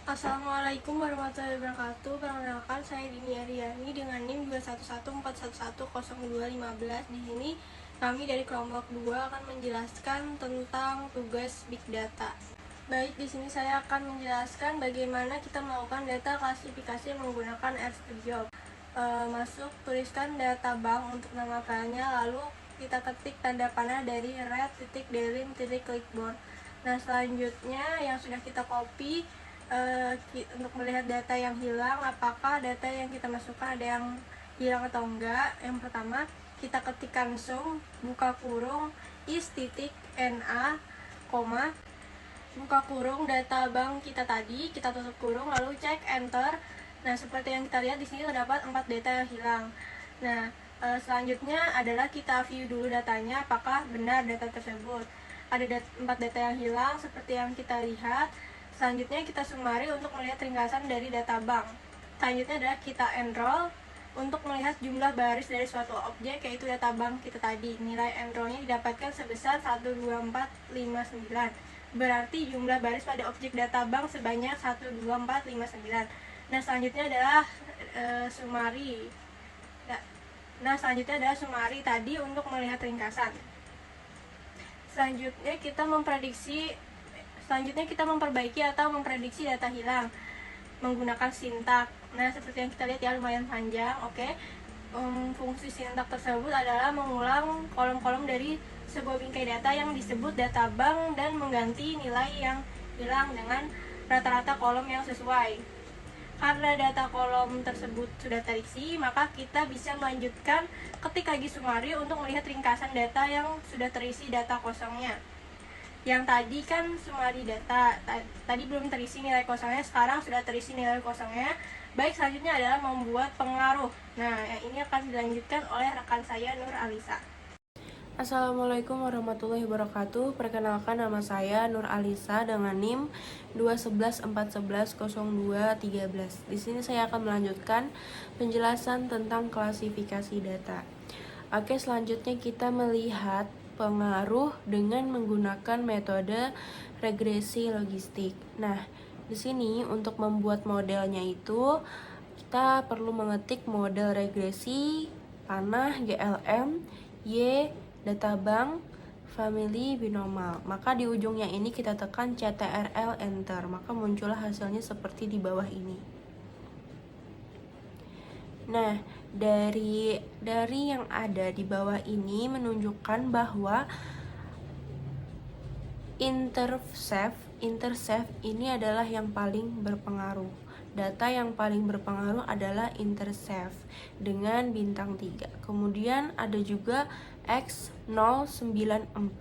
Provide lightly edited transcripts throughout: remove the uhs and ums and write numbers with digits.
Assalamualaikum warahmatullahi wabarakatuh. Perkenalkan, saya Dini Ariani dengan NIM 211410215. Di sini kami dari kelompok 2 akan menjelaskan tentang tugas Big Data. Baik, di sini saya akan menjelaskan bagaimana kita melakukan data klasifikasi menggunakan RStudio. Masuk, tuliskan data bank untuk nama filenya, lalu kita ketik tanda panah dari red.delete.clipboard. Nah, selanjutnya yang sudah kita copy, untuk melihat data yang hilang, apakah data yang kita masukkan ada yang hilang atau enggak. Yang pertama, kita ketikkan sum buka kurung is.na, buka kurung data bank kita tadi, kita tutup kurung, lalu cek enter. Nah, seperti yang kita lihat di sini terdapat 4 data yang hilang. Nah, selanjutnya adalah kita view dulu datanya, apakah benar data tersebut. Ada 4 data yang hilang seperti yang kita lihat. Selanjutnya kita summary untuk melihat ringkasan dari data bank. Selanjutnya adalah kita enroll untuk melihat jumlah baris dari suatu objek, yaitu data bank kita tadi. Nilai enrollnya didapatkan sebesar 12459. Berarti jumlah baris pada objek data bank sebanyak 12459. Nah, selanjutnya adalah summary. Nah, selanjutnya adalah summary tadi untuk melihat ringkasan. Selanjutnya kita memperbaiki atau memprediksi data hilang menggunakan sintak. Nah, seperti yang kita lihat ya, lumayan panjang. Oke. Fungsi sintak tersebut adalah mengulang kolom-kolom dari sebuah bingkai data yang disebut data bank dan mengganti nilai yang hilang dengan rata-rata kolom yang sesuai. Karena data kolom tersebut sudah terisi, maka kita bisa melanjutkan ketik lagi summary untuk melihat ringkasan data yang sudah terisi data kosongnya. Yang tadi kan summary data, tadi belum terisi nilai kosongnya, sekarang sudah terisi nilai kosongnya. Baik, selanjutnya adalah membuat pengaruh. Nah, yang ini akan dilanjutkan oleh rekan saya, Nur Alisa. Assalamualaikum warahmatullahi wabarakatuh. Perkenalkan, nama saya Nur Alisa dengan NIM 21141100213. Di sini saya akan melanjutkan penjelasan tentang klasifikasi data. Oke, selanjutnya kita melihat pengaruh dengan menggunakan metode regresi logistik. Nah, di sini untuk membuat modelnya itu kita perlu mengetik model regresi panah GLM Y data bank family binomal. Maka di ujungnya ini kita tekan CTRL enter, maka muncullah hasilnya seperti di bawah ini. Nah, dari yang ada di bawah ini menunjukkan bahwa intercept ini adalah yang paling berpengaruh. Data yang paling berpengaruh adalah intercept dengan bintang 3. Kemudian ada juga X094,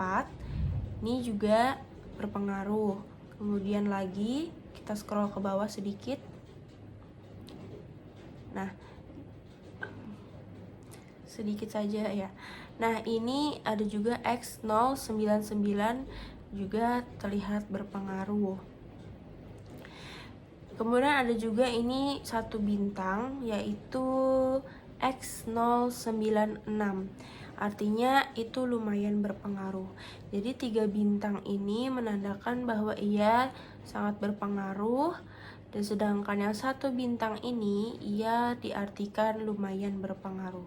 ini juga berpengaruh. Kemudian lagi kita scroll ke bawah sedikit. Nah, sedikit saja ya. Nah, ini ada juga X099 juga terlihat berpengaruh. Kemudian ada juga ini satu bintang, yaitu X096. Artinya itu lumayan berpengaruh. Jadi 3 bintang ini menandakan bahwa ia sangat berpengaruh, dan sedangkan yang satu bintang ini ia diartikan lumayan berpengaruh.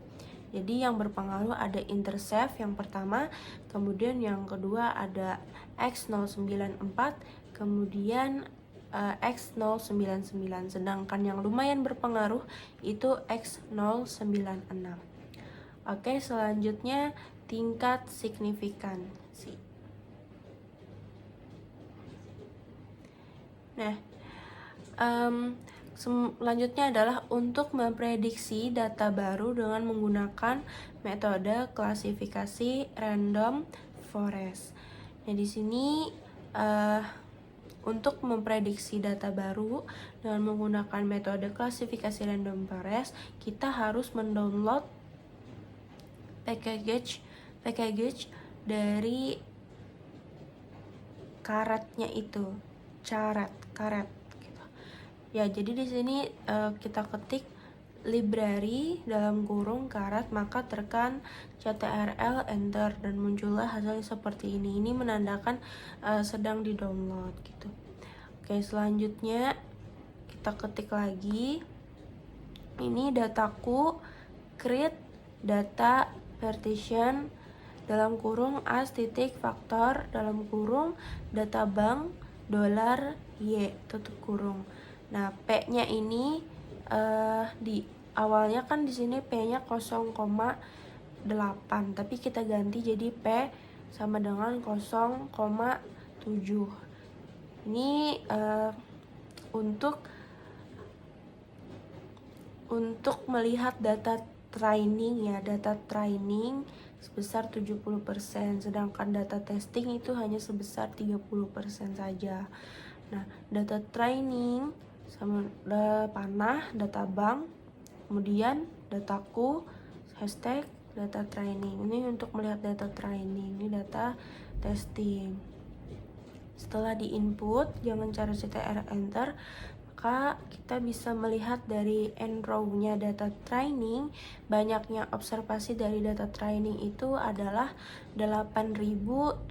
Jadi yang berpengaruh ada intercept yang pertama, kemudian yang kedua ada X094, kemudian X099, sedangkan yang lumayan berpengaruh itu X096. Oke, selanjutnya tingkat signifikansi. Nah, selanjutnya adalah untuk memprediksi data baru dengan menggunakan metode klasifikasi random forest. Nah, di sini untuk memprediksi data baru dengan menggunakan metode klasifikasi random forest, kita harus mendownload package dari karetnya itu, karet gitu. Ya, jadi di sini kita ketik library dalam kurung karet, maka tekan CTRL enter dan muncullah hasilnya seperti ini. Ini menandakan sedang di-download gitu. Oke, selanjutnya kita ketik lagi. Ini dataku, create data partition dalam kurung as titik faktor dalam kurung data bank $y tutup kurung. Nah, P-nya ini di awalnya kan di sini P-nya 0,8, tapi kita ganti jadi P sama dengan 0,7. Ini untuk melihat data training ya, data training sebesar 70%, sedangkan data testing itu hanya sebesar 30% saja. Nah, data training sama panah, data bank, kemudian dataku, hashtag data training. Ini untuk melihat data training, ini data testing. Setelah di input, jangan cara CTRL enter, maka kita bisa melihat dari end row-nya data training, banyaknya observasi dari data training itu adalah 8.722.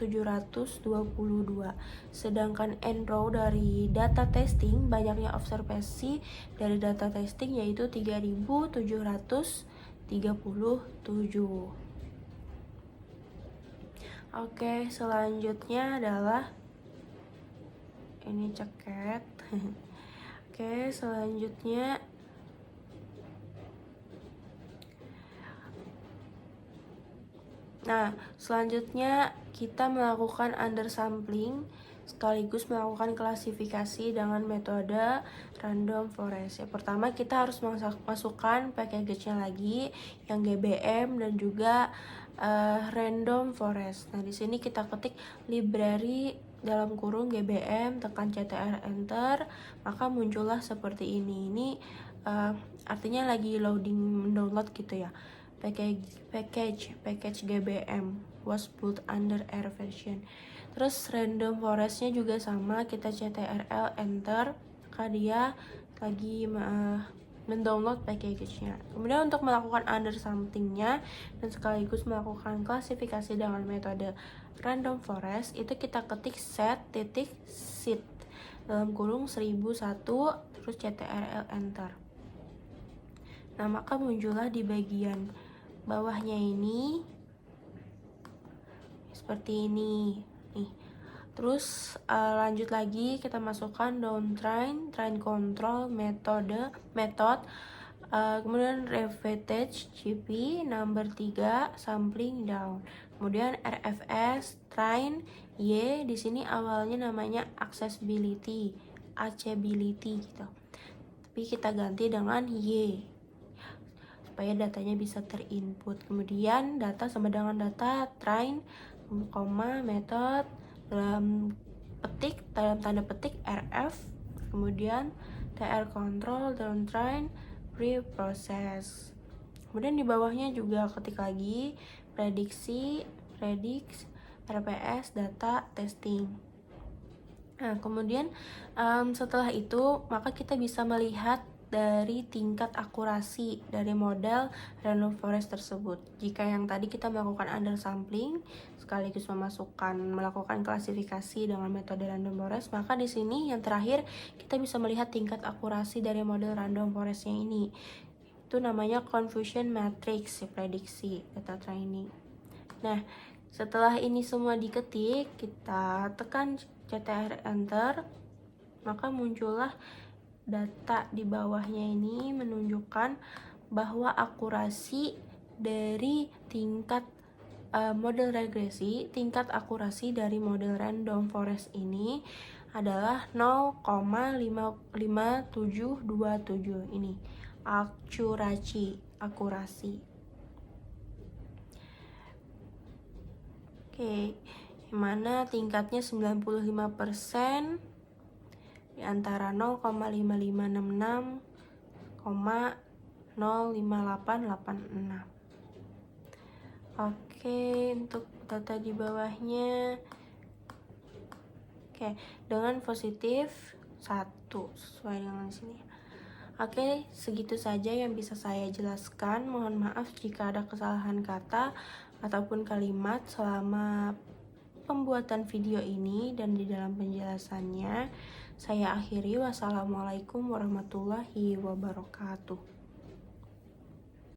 Sedangkan end row dari data testing, banyaknya observasi dari data testing yaitu 3.737. Oke, selanjutnya adalah ini ceket. Oke, selanjutnya kita melakukan undersampling sekaligus melakukan klasifikasi dengan metode random forest. Yang pertama kita harus masukkan package-nya lagi yang GBM dan juga random forest. Nah, di sini kita ketik library dalam kurung GBM, tekan CTRL enter, maka muncullah seperti ini. Ini artinya lagi loading download gitu ya. Package GBM was put under air version. Terus random forestnya juga sama, kita CTRL enter, maka dia lagi mendownload package-nya. Kemudian untuk melakukan undersampling-nya dan sekaligus melakukan klasifikasi dengan metode random forest, itu kita ketik set.seed dalam kurung 1001, terus CTRL enter. Nah, maka muncullah di bagian bawahnya ini seperti ini nih. Terus lanjut lagi, kita masukkan down train control method, kemudian revetage GP number 3 sampling down, kemudian RFS train Y, di sini awalnya namanya accessibility gitu, tapi kita ganti dengan Y supaya datanya bisa terinput. Kemudian data sama dengan data train, method dalam tanda petik RF, kemudian TR control down train pre-process. Kemudian di bawahnya juga ketik lagi prediksi RPS data testing. Nah, kemudian setelah itu maka kita bisa melihat dari tingkat akurasi dari model random forest tersebut. Jika yang tadi kita melakukan undersampling sekaligus melakukan klasifikasi dengan metode random forest, maka di sini yang terakhir kita bisa melihat tingkat akurasi dari model random forestnya ini. Itu namanya confusion matrix prediksi data training. Nah, setelah ini semua diketik, kita tekan CTRL enter, maka muncullah data di bawahnya ini menunjukkan bahwa akurasi dari tingkat model regresi, tingkat akurasi dari model random forest ini adalah 0,5727 ini akurasi. Oke, mana tingkatnya 95% di antara 0,5566, 05886. Oke, untuk data di bawahnya, oke, dengan positif 1 sesuai dengan sini. Oke, segitu saja yang bisa saya jelaskan. Mohon maaf jika ada kesalahan kata ataupun kalimat selama pembuatan video ini dan di dalam penjelasannya. Saya akhiri, wassalamualaikum warahmatullahi wabarakatuh.